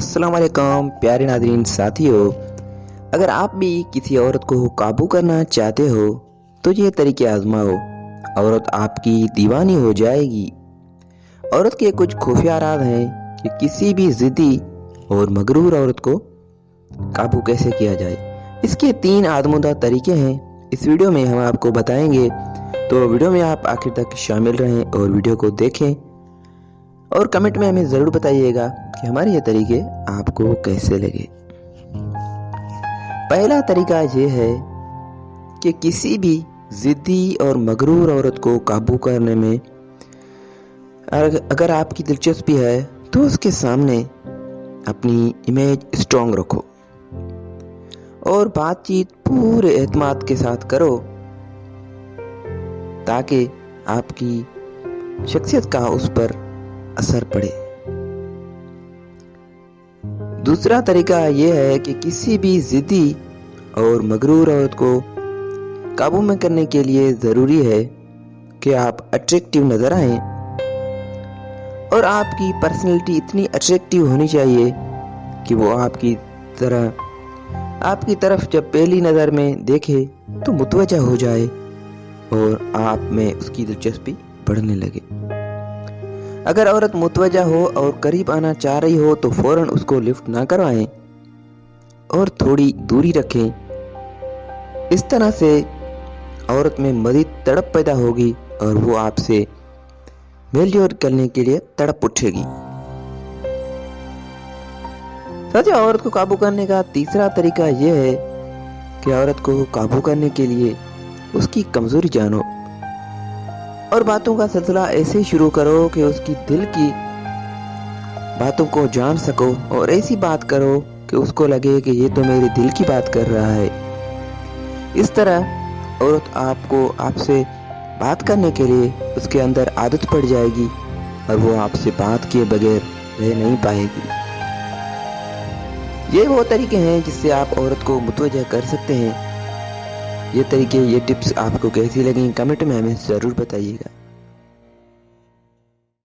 अस्सलाम वालेकुम प्यारे नाज़रीन साथियों, अगर आप भी किसी औरत को काबू करना चाहते हो तो ये तरीके आजमाओ। औरत आपकी दीवानी हो जाएगी। औरत के कुछ खुफिया राज हैं कि किसी भी ज़िद्दी और मगरूर औरत को काबू कैसे किया जाए। इसके 3 आजमूदा तरीके हैं। इस वीडियो में हम आपको बताएंगे, तो वीडियो में आप आखिर तक शामिल रहें और वीडियो को देखें और कमेंट में हमें ज़रूर बताइएगा कि हमारे ये तरीके आपको कैसे लगे। पहला तरीका ये है कि किसी भी ज़िद्दी और मगरूर औरत को काबू करने में अगर आपकी दिलचस्पी है तो उसके सामने अपनी इमेज स्ट्रॉन्ग रखो और बातचीत पूरे एतमाद के साथ करो ताकि आपकी शख्सियत का उस पर असर पड़े। दूसरा तरीका यह है कि किसी भी ज़िद्दी और मगरूर औरत को काबू में करने के लिए ज़रूरी है कि आप अट्रैक्टिव नज़र आएं और आपकी पर्सनैलिटी इतनी अट्रैक्टिव होनी चाहिए कि वो आपकी तरफ जब पहली नज़र में देखे तो मुतवज्जा हो जाए और आप में उसकी दिलचस्पी बढ़ने लगे। अगर औरत मुतवज्जा हो और करीब आना चाह रही हो तो फौरन उसको लिफ्ट ना करवाएं और थोड़ी दूरी रखें। इस तरह से औरत में मज़ीद तड़प पैदा होगी और वो आपसे मेलजोल करने के लिए तड़प उठेगी। साथियों, औरत को काबू करने का तीसरा तरीका यह है कि औरत को काबू करने के लिए उसकी कमजोरी जानो और बातों का सिलसिला ऐसे ही शुरू करो कि उसकी दिल की बातों को जान सको और ऐसी बात करो कि उसको लगे कि ये तो मेरे दिल की बात कर रहा है। इस तरह औरत आपसे बात करने के लिए उसके अंदर आदत पड़ जाएगी और वो आपसे बात किए बगैर रह नहीं पाएगी। ये वो तरीके हैं जिससे आप औरत को मुतवज्जा कर सकते हैं। ये टिप्स आपको कैसी लगी कमेंट में हमें ज़रूर बताइएगा।